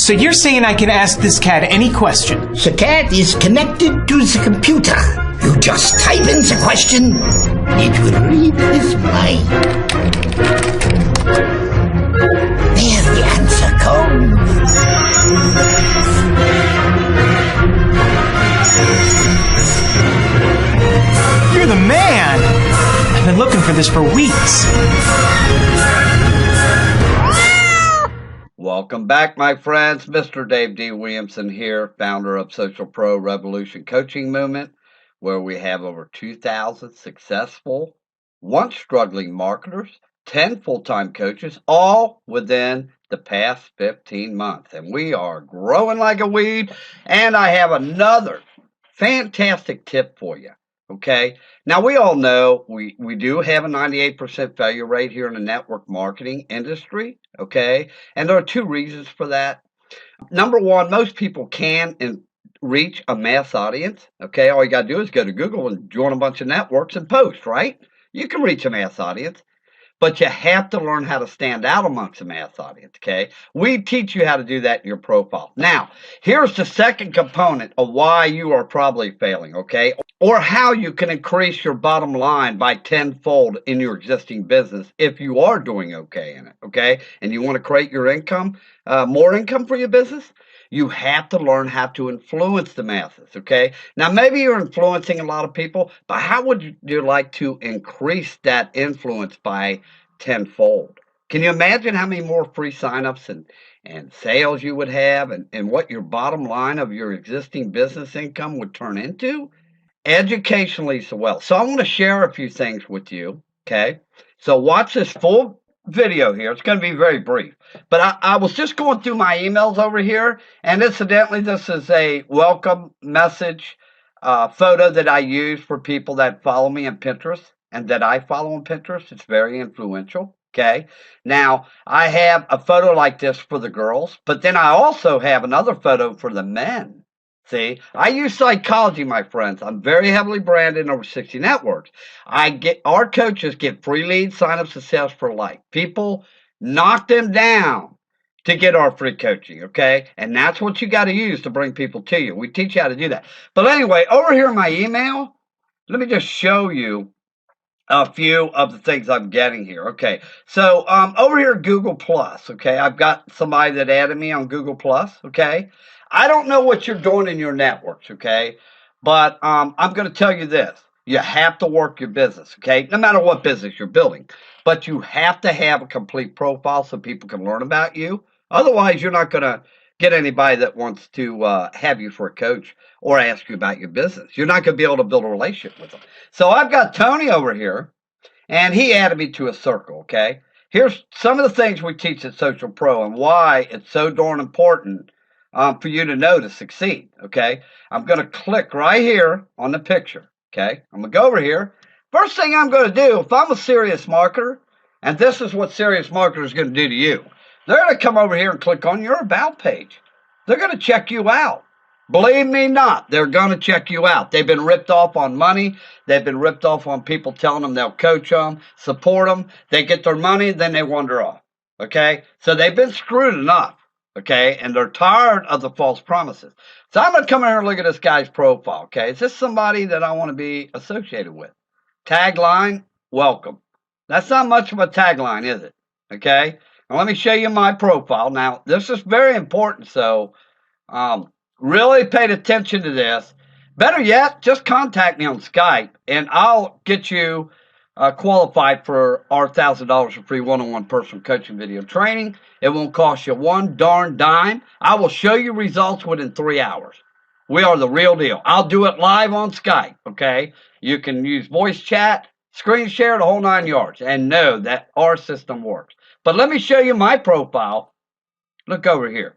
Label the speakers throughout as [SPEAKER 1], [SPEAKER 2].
[SPEAKER 1] So you're saying I can ask this cat any question?
[SPEAKER 2] The cat is connected to the computer. You just type in the question, it will read his mind. There the answer comes.
[SPEAKER 1] You're the man! I've been looking for this for weeks.
[SPEAKER 3] Welcome back, my friends. Mr. Dave D. Williamson here, founder of Social Pro Revolution Coaching Movement, where we have over 2,000 successful, once struggling marketers, 10 full-time coaches, all within the past 15 months. And we are growing like a weed. And I have another fantastic tip for you. Okay. Now, we all know we do have a 98% failure rate here in the network marketing industry. Okay. And there are two reasons for that. Number one, most people can reach a mass audience. Okay. All you got to do is go to Google and join a bunch of networks and post, right? You can reach a mass audience. But you have to learn how to stand out amongst the mass audience, okay? We teach you how to do that in your profile. Now, here's the second component of why you are probably failing, okay? Or how you can increase your bottom line by tenfold in your existing business if you are doing okay in it, okay? And you want to create your income, more income for your business. You have to learn how to influence the masses, okay? Now, maybe you're influencing a lot of people, but how would you like to increase that influence by tenfold? Can you imagine how many more free signups and sales you would have and what your bottom line of your existing business income would turn into? Educationally so well. So I want to share a few things with you, okay? So watch this full video here. It's going to be very brief. But I was just going through my emails over here, and incidentally, this is a welcome message photo that I use for people that follow me on Pinterest and that I follow on Pinterest. It's very influential. Okay. Now, I have a photo like this for the girls, but then I also have another photo for the men. See, I use psychology, my friends. I'm very heavily branded in over 60 networks. Our coaches get free leads, signups, and sales for life. People knock them down to get our free coaching, okay? And that's what you got to use to bring people to you. We teach you how to do that. But anyway, over here in my email, let me just show you a few of the things I'm getting here. Okay, so over here, Google Plus, okay? I've got somebody that added me on Google Plus, okay? I don't know what you're doing in your networks, okay? But I'm going to tell you this. You have to work your business, okay? No matter what business you're building. But you have to have a complete profile so people can learn about you. Otherwise, you're not going to get anybody that wants to have you for a coach or ask you about your business. You're not going to be able to build a relationship with them. So I've got Tony over here, and he added me to a circle, okay? Here's some of the things we teach at Social Pro and why it's so darn important for you to know to succeed, okay? I'm going to click right here on the picture, okay? I'm going to go over here. First thing I'm going to do, if I'm a serious marketer, and this is what serious marketers are going to do to you, they're going to come over here and click on your About page. They're going to check you out. Believe me not, they're going to check you out. They've been ripped off on money. They've been ripped off on people telling them they'll coach them, support them. They get their money, then they wander off, okay? So they've been screwed enough. Okay, and they're tired of the false promises. So I'm going to come here and look at this guy's profile, okay? Is this somebody that I want to be associated with? Tagline, welcome. That's not much of a tagline, is it? Okay, now let me show you my profile. Now, this is very important, so really pay attention to this. Better yet, just contact me on Skype, and I'll get you qualified for our $1,000 for free one-on-one personal coaching video training. It won't cost you one darn dime. I will show you results within 3 hours. We are the real deal. I'll do it live on Skype, okay? You can use voice chat, screen share, the whole 9 yards, and know that our system works. But let me show you my profile. Look over here.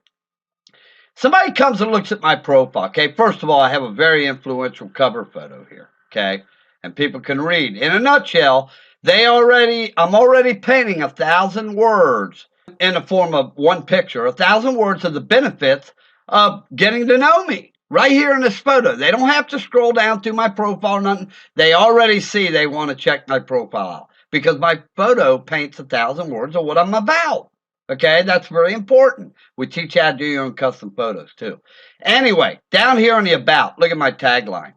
[SPEAKER 3] Somebody comes and looks at my profile, okay? First of all, I have a very influential cover photo here, okay? And people can read. In a nutshell, I'm already painting 1,000 words in the form of one picture, 1,000 words of the benefits of getting to know me right here in this photo. They don't have to scroll down through my profile or nothing. They already see they want to check my profile out because my photo paints 1,000 words of what I'm about. Okay, that's very important. We teach you how to do your own custom photos too. Anyway, down here on the about, look at my tagline.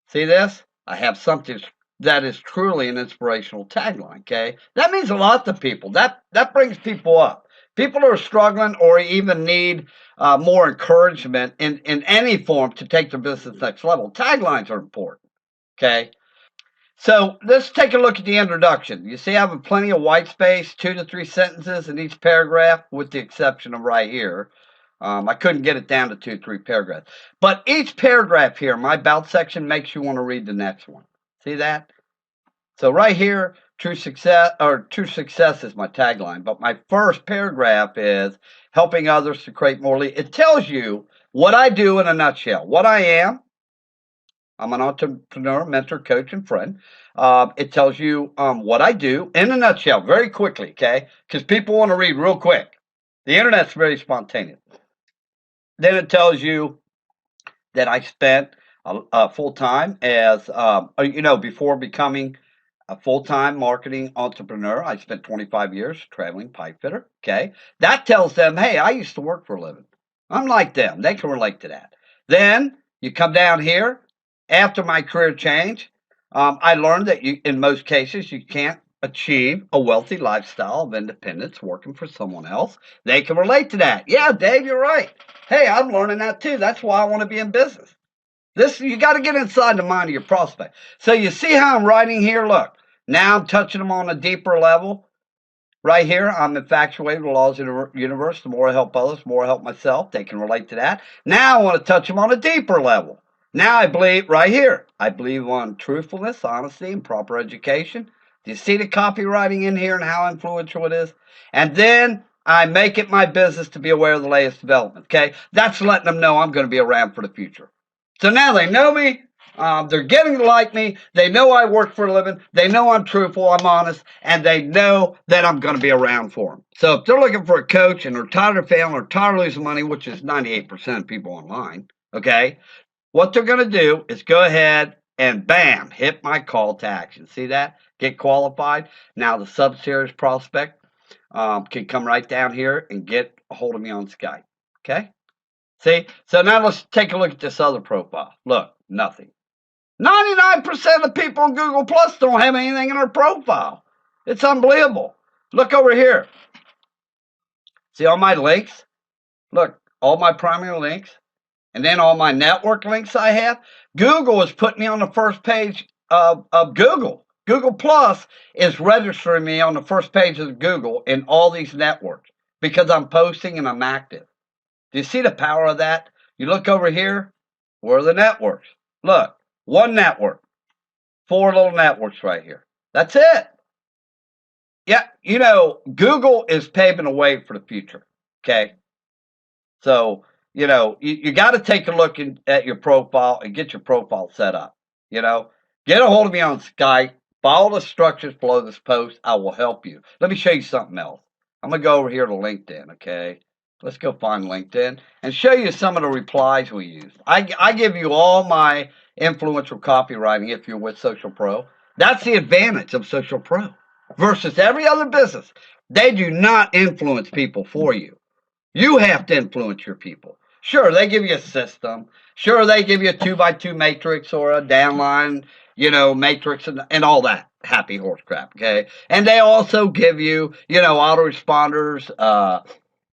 [SPEAKER 3] See this? I have something that is truly an inspirational tagline. Okay, that means a lot to people. That brings people up. People who are struggling or even need more encouragement in any form to take their business next level. Taglines are important. Okay. So let's take a look at the introduction. You see I have plenty of white space, 2 to 3 sentences in each paragraph, with the exception of right here. I couldn't get it down to 2 or 3 paragraphs. But each paragraph here, my about section, makes you want to read the next one. See that? So right here, true success is my tagline. But my first paragraph is helping others to create more leads. It tells you what I do in a nutshell, what I am. I'm an entrepreneur, mentor, coach, and friend. It tells you what I do in a nutshell, very quickly, okay? Because people want to read real quick. The internet's very spontaneous. Then it tells you that I spent full time as, before becoming a full-time marketing entrepreneur, I spent 25 years traveling pipe fitter, okay? That tells them, hey, I used to work for a living. I'm like them. They can relate to that. Then you come down here. After my career change, I learned that in most cases, you can't achieve a wealthy lifestyle of independence working for someone else. They can relate to that. Yeah, Dave, you're right. Hey, I'm learning that too. That's why I want to be in business. You got to get inside the mind of your prospect. So you see how I'm writing here? Look, now I'm touching them on a deeper level. Right here, I'm infatuated with the laws of the universe. The more I help others, the more I help myself. They can relate to that. Now I want to touch them on a deeper level. Now I believe, right here, I believe on truthfulness, honesty, and proper education. Do you see the copywriting in here and how influential it is? And then I make it my business to be aware of the latest development, okay? That's letting them know I'm going to be around for the future. So now they know me. They're getting to like me. They know I work for a living. They know I'm truthful, I'm honest, and they know that I'm going to be around for them. So if they're looking for a coach and they're tired of failing or tired of losing money, which is 98% of people online, okay, what they're going to do is go ahead and bam, hit my call to action. See that? Get qualified. Now the sub-series prospect can come right down here and get a hold of me on Skype. Okay? See? So now let's take a look at this other profile. Look, nothing. 99% of the people on Google Plus don't have anything in their profile. It's unbelievable. Look over here. See all my links? Look, all my primary links. And then all my network links I have. Google is putting me on the first page of Google. Google Plus is registering me on the first page of Google in all these networks because I'm posting and I'm active. Do you see the power of that? You look over here, where are the networks? Look, one network, 4 little networks right here. That's it. Yeah, Google is paving the way for the future, okay? So, you got to take a look at your profile and get your profile set up. Get a hold of me on Skype. Follow the structures below this post. I will help you. Let me show you something else. I'm going to go over here to LinkedIn, okay? Let's go find LinkedIn and show you some of the replies we use. I give you all my influential copywriting if you're with Social Pro. That's the advantage of Social Pro versus every other business. They do not influence people for you. You have to influence your people. Sure, they give you a system. Sure, they give you a 2x2 matrix or a downline, matrix and all that happy horse crap, okay? And they also give you, autoresponders,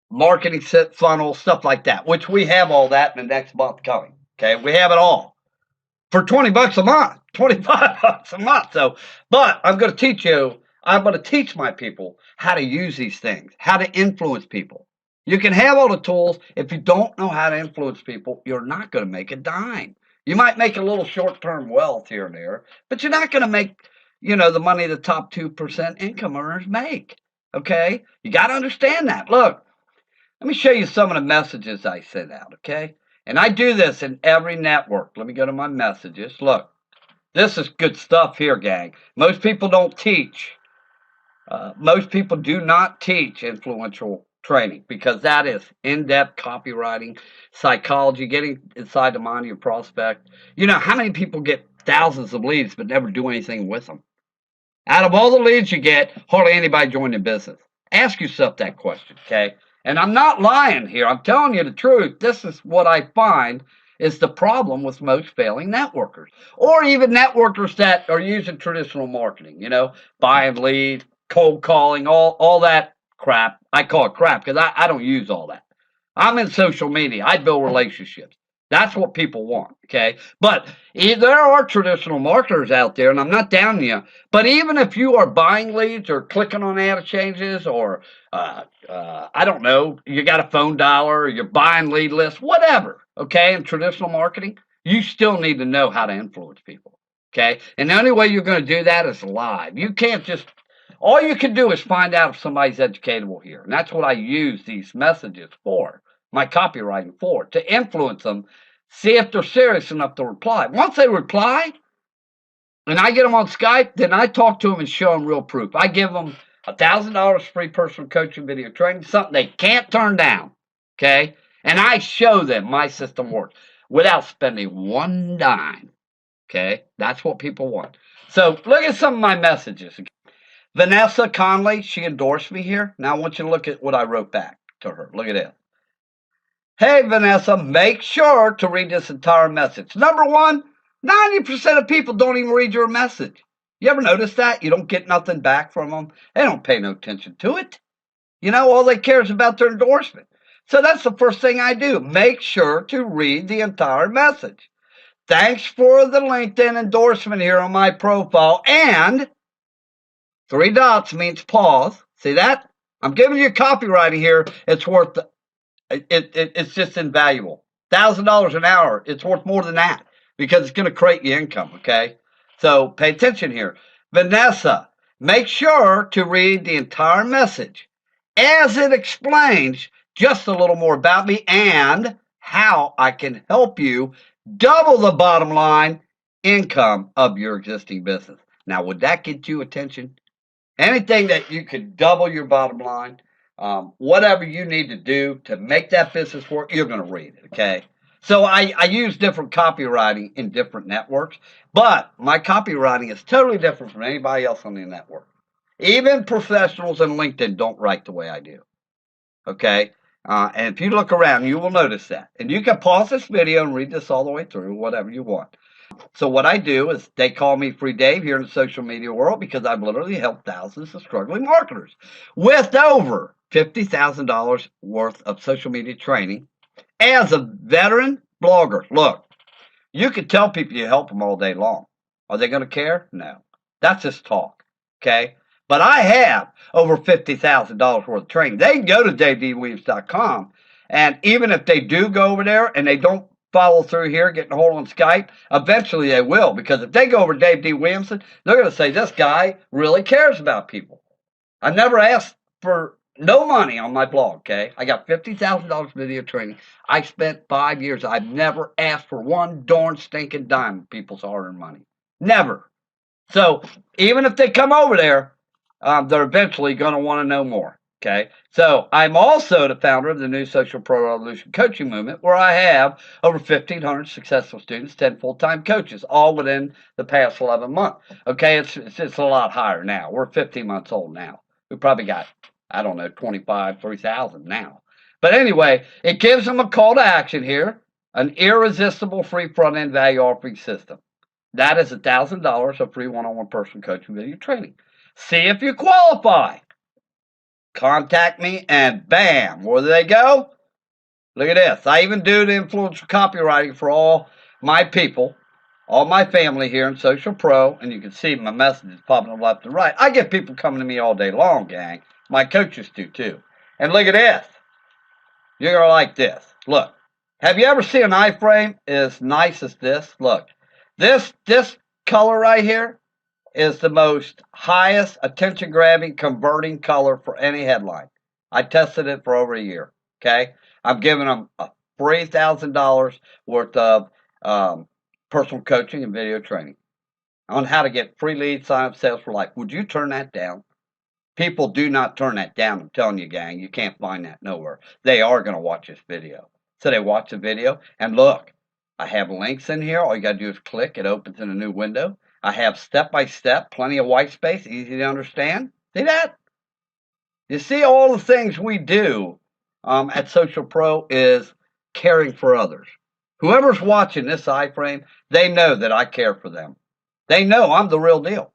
[SPEAKER 3] marketing funnels, stuff like that, which we have all that in the next month coming, okay? We have it all for $20 a month, $25 a month. So, but I'm going to teach my people how to use these things, how to influence people. You can have all the tools. If you don't know how to influence people, you're not going to make a dime. You might make a little short-term wealth here and there, but you're not going to make, the money the top 2% income earners make. Okay? You got to understand that. Look, let me show you some of the messages I send out, okay? And I do this in every network. Let me go to my messages. Look, this is good stuff here, gang. Most people don't teach. Most people do not teach influential training because that is in-depth copywriting, psychology, getting inside the mind of your prospect. How many people get thousands of leads but never do anything with them? Out of all the leads you get, hardly anybody join the business. Ask yourself that question, okay? And I'm not lying here. I'm telling you the truth. This is what I find is the problem with most failing networkers, or even networkers that are using traditional marketing, buying leads, cold calling, all that crap. I call it crap because I don't use all that. I'm in social media. I build relationships. That's what people want, okay? But there are traditional marketers out there, and I'm not downing you, but even if you are buying leads or clicking on ad changes or, I don't know, you got a phone dialer or you're buying lead lists, whatever, okay, in traditional marketing, you still need to know how to influence people, okay? And the only way you're going to do that is live. You can't just, all you can do is find out if somebody's educatable here, and that's what I use these messages for. My copywriting for, to influence them, see if they're serious enough to reply. Once they reply, and I get them on Skype, then I talk to them and show them real proof. I give them $1,000 free personal coaching video training, something they can't turn down, okay? And I show them my system works without spending one dime, okay? That's what people want. So look at some of my messages. Vanessa Conley, she endorsed me here. Now I want you to look at what I wrote back to her. Look at this. Hey, Vanessa, make sure to read this entire message. Number one, 90% of people don't even read your message. You ever notice that? You don't get nothing back from them. They don't pay no attention to it. All they care is about their endorsement. So that's the first thing I do. Make sure to read the entire message. Thanks for the LinkedIn endorsement here on my profile. And 3 dots means pause. See that? I'm giving you copywriting here. It's worth it's just invaluable. $1,000 an hour, it's worth more than that because it's going to create you income, okay? So pay attention here. Vanessa, make sure to read the entire message as it explains just a little more about me and how I can help you double the bottom line income of your existing business. Now, would that get you attention? Anything that you could double your bottom line, whatever you need to do to make that business work, you're going to read it, okay? So I use different copywriting in different networks, but my copywriting is totally different from anybody else on the network. Even professionals in LinkedIn don't write the way I do, okay? And if you look around, you will notice that. And you can pause this video and read this all the way through, whatever you want. So what I do is they call me Free Dave here in the social media world because I've literally helped thousands of struggling marketers with over $50,000 worth of social media training as a veteran blogger. Look, you can tell people you help them all day long. Are they going to care? No. That's just talk, okay? But I have over $50,000 worth of training. They can go to davedwilliams.com, and even if they do go over there and they don't follow through here, getting a hold on Skype, eventually they will, because if they go over to Dave D. Williamson, they're going to say, this guy really cares about people. I never asked for no money on my blog, okay? I got $50,000 video training. I spent 5 years. I've never asked for one darn stinking dime of people's hard-earned money. Never. So even if they come over there, they're eventually going to want to know more. Okay, so I'm also the founder of the new Social Pro Revolution coaching movement, where I have over 1,500 successful students, 10 full-time coaches, all within the past 11 months. Okay, it's a lot higher now. We're 15 months old now. We probably got, I don't know, 3,000 now. But anyway, it gives them a call to action here, an irresistible free front-end value offering system. That is $1,000 of free one-on-one personal coaching video training. See if you qualify. Contact me, and bam, where do they go? Look at this. I even do the influencer copywriting for all my people, all my family here in Social Pro, and you can see my messages popping up left and right. I get people coming to me all day long, gang. My coaches do too. And look at this. You're going to like this. Look, have you ever seen an iframe as nice as this? Look, this color right here is the most highest attention-grabbing, converting color for any headline. I tested it for over a year, okay? I'm giving them a free $1,000 worth of personal coaching and video training on how to get free leads, sign-up sales for life. Would you turn that down? People do not turn that down. I'm telling you, gang, you can't find that nowhere. They are going to watch this video. So they watch the video, and look, I have links in here. All you got to do is click. It opens in a new window. I have step-by-step, plenty of white space, easy to understand. See that? You see, all the things we do at Social Pro is caring for others. Whoever's watching this iframe, they know that I care for them. They know I'm the real deal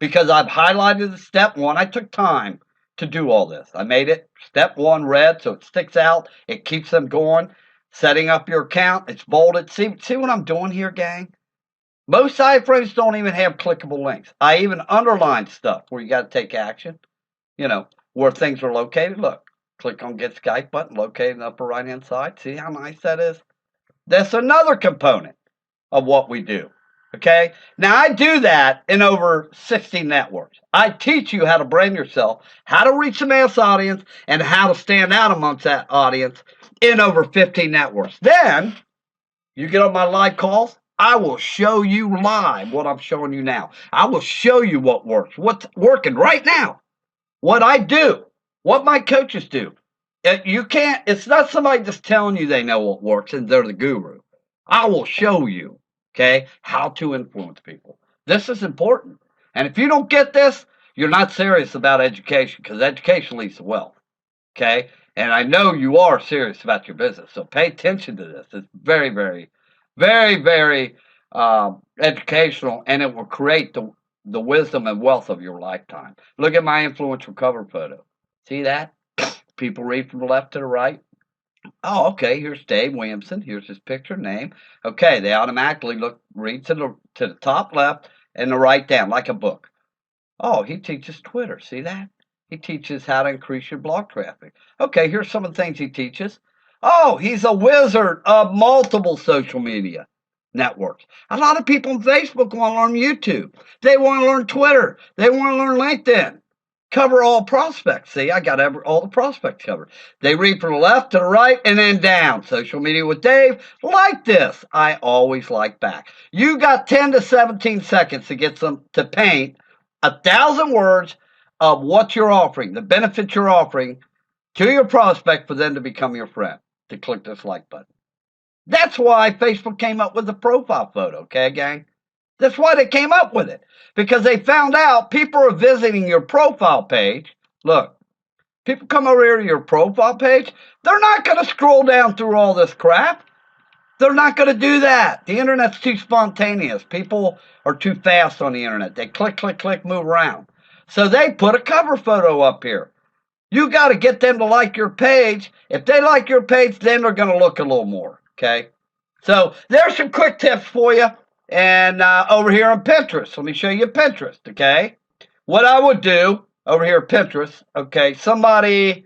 [SPEAKER 3] because I've highlighted the step one. I took time to do all this. I made it step one red so it sticks out. It keeps them going. Setting up your account, it's bolded. See what I'm doing here, gang? Most iframes don't even have clickable links. I even underline stuff where you got to take action, where things are located. Look, click on Get Skype button, located in the upper right-hand side. See how nice that is? That's another component of what we do. Okay? Now, I do that in over 60 networks. I teach you how to brand yourself, how to reach the mass audience, and how to stand out amongst that audience in over 50 networks. Then, you get on my live calls, I will show you live what I'm showing you now. I will show you what works, what's working right now, what I do, what my coaches do. It's not somebody just telling you they know what works and they're the guru. I will show you, okay, how to influence people. This is important. And if you don't get this, you're not serious about education because education leads to wealth, okay? And I know you are serious about your business, so pay attention to this. It's very, very, very, very educational, and it will create the wisdom and wealth of your lifetime. Look at my influential cover photo. See that? People read from the left to the right. Oh, okay, here's Dave Williamson. Here's his picture, name. Okay, they automatically read to the top left and the right down, like a book. Oh, he teaches Twitter. See that? He teaches how to increase your blog traffic. Okay, here's some of the things he teaches. Oh, he's a wizard of multiple social media networks. A lot of people on Facebook want to learn YouTube. They want to learn Twitter. They want to learn LinkedIn. Cover all prospects. See, I got all the prospects covered. They read from the left to the right and then down. Social media with Dave, like this. I always like back. You got 10 to 17 seconds to get to paint 1,000 words of what you're offering, the benefits you're offering to your prospect for them to become your friend, to click this like button. That's why Facebook came up with the profile photo, okay, gang? That's why they came up with it. Because they found out people are visiting your profile page. Look, people come over here to your profile page. They're not going to scroll down through all this crap. They're not going to do that. The internet's too spontaneous. People are too fast on the internet. They click, click, click, move around. So they put a cover photo up here. You got to get them to like your page. If they like your page, then they're going to look a little more, okay? So there's some quick tips for you. And over here on Pinterest, let me show you Pinterest, okay? What I would do over here at Pinterest, okay, somebody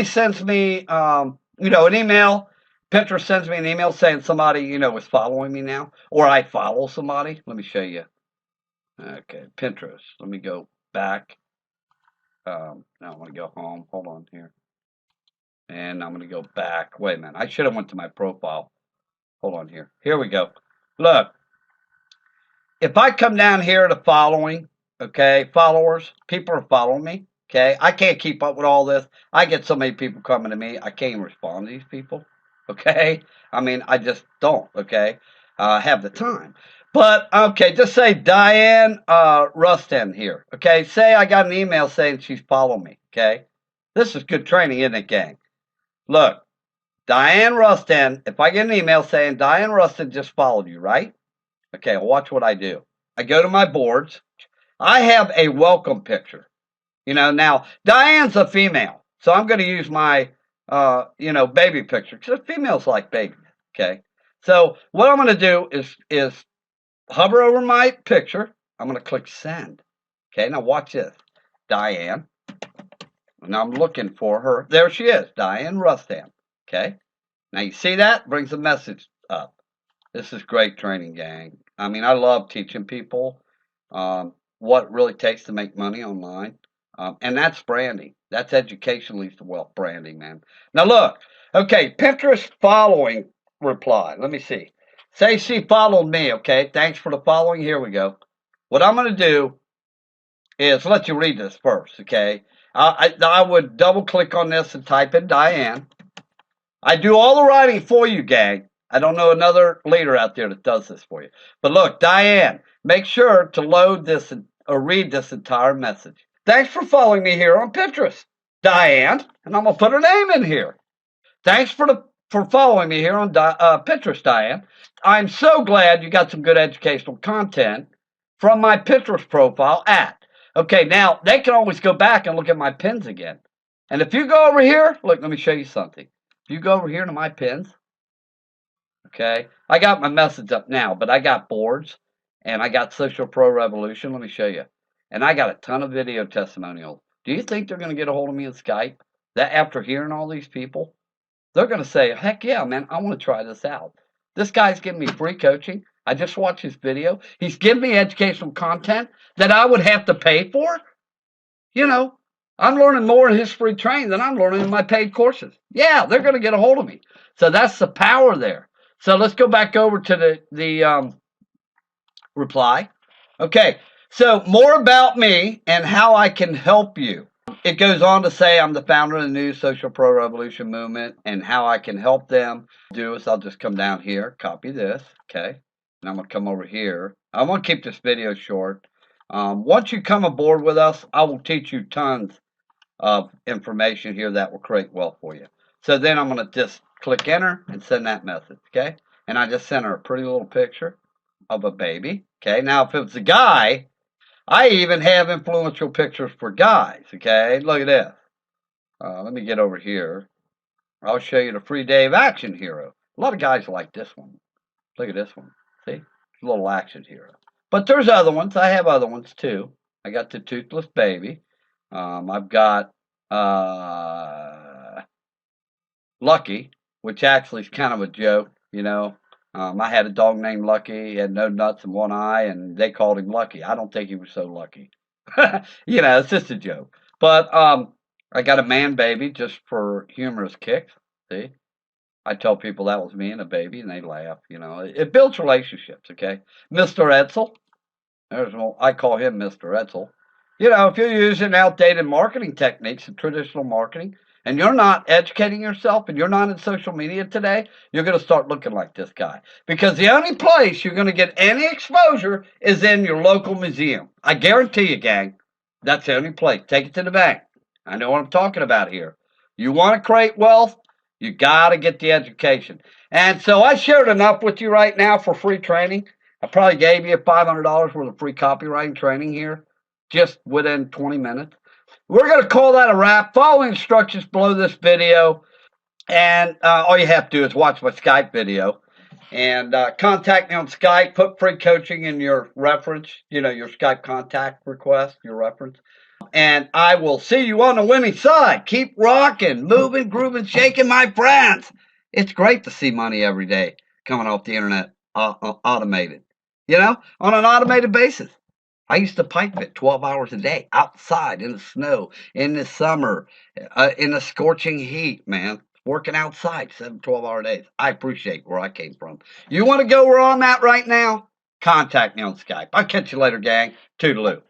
[SPEAKER 3] sends me, an email. Pinterest sends me an email saying somebody, is following me now, or I follow somebody. Let me show you. Okay, Pinterest. Let me go back. Now I'm going to go home. Hold on here. And I'm going to go back. Wait a minute. I should have went to my profile. Hold on here. Here we go. Look, if I come down here to following, okay, followers, people are following me, okay? I can't keep up with all this. I get so many people coming to me, I can't even respond to these people, okay? I mean, I just don't, okay? Have the time. But, okay, just say Diane Rustin here, okay? Say I got an email saying she's following me, okay? This is good training, isn't it, gang? Look. Diane Rustin, if I get an email saying Diane Rustin just followed you, right? Okay, watch what I do. I go to my boards. I have a welcome picture. Now, Diane's a female, so I'm going to use my, baby picture because females like babies, okay? So what I'm going to do is hover over my picture. I'm going to click send. Okay, now watch this. Diane. And I'm looking for her. There she is, Diane Rustin. Okay, now you see that? Brings the message up. This is great training, gang. I mean, I love teaching people what it really takes to make money online. And that's branding. That's education leads to wealth branding, man. Now look, okay, Pinterest following reply. Let me see. Say she followed me, okay? Thanks for the following. Here we go. What I'm going to do is let you read this first, okay? I would double click on this and type in Diane. I do all the writing for you, gang. I don't know another leader out there that does this for you. But look, Diane, make sure to load this or read this entire message. Thanks for following me here on Pinterest, Diane, and I'm gonna put her name in here. Thanks for following me here on Pinterest, Diane. I'm so glad you got some good educational content from my Pinterest profile at. Okay, now they can always go back and look at my pins again. And if you go over here, look, let me show you something. If you go over here to my pins, okay, I got my message up now, but I got boards and I got Social Pro Revolution. Let me show you. And I got a ton of video testimonials. Do you think they're going to get a hold of me in Skype? That after hearing all these people, they're going to say, heck yeah, man, I want to try this out. This guy's giving me free coaching. I just watched his video. He's giving me educational content that I would have to pay for. You know, I'm learning more in his free training than I'm learning in my paid courses. Yeah, they're going to get a hold of me. So that's the power there. So let's go back over to the reply. Okay, so more about me and how I can help you. It goes on to say I'm the founder of the new Social Pro Revolution movement and how I can help them do is I'll just come down here, copy this, okay, and I'm going to come over here. I want to keep this video short. Once you come aboard with us, I will teach you tons of information here that will create wealth for you. So then I'm going to just click enter and send that message, okay, and I just sent her a pretty little picture of a baby, okay. Now if it's a guy, I even have influential pictures for guys, okay? Look at this. Let me get over here. I'll show you the free Dave Action Hero. A lot of guys like this one. Look at this one. See? It's a little action hero. But there's other ones. I have other ones too. I got the Toothless Baby. I've got Lucky, which actually is kind of a joke, you know. I had a dog named Lucky. He had no nuts in one eye, and they called him Lucky. I don't think he was so lucky. You know, it's just a joke. But I got a man baby just for humorous kicks. See? I tell people that was me and a baby, and they laugh. You know, it builds relationships, okay? Mr. Edsel. I call him Mr. Edsel. You know, if you're using outdated marketing techniques and traditional marketing, and you're not educating yourself and you're not in social media today, you're going to start looking like this guy. Because the only place you're going to get any exposure is in your local museum. I guarantee you, gang, that's the only place. Take it to the bank. I know what I'm talking about here. You want to create wealth, you got to get the education. And so I shared enough with you right now for free training. I probably gave you $500 worth of free copywriting training here just within 20 minutes. We're going to call that a wrap. Follow instructions below this video. And all you have to do is watch my Skype video. And contact me on Skype. Put free coaching in your reference. You know, your Skype contact request, your reference. And I will see you on the winning side. Keep rocking, moving, grooving, shaking, my friends. It's great to see money every day coming off the internet automated. You know, on an automated basis. I used to pipe fit 12 hours a day outside in the snow, in the summer, in the scorching heat, man. Working outside 12-hour days. I appreciate where I came from. You want to go where I'm at right now? Contact me on Skype. I'll catch you later, gang. Toodaloo.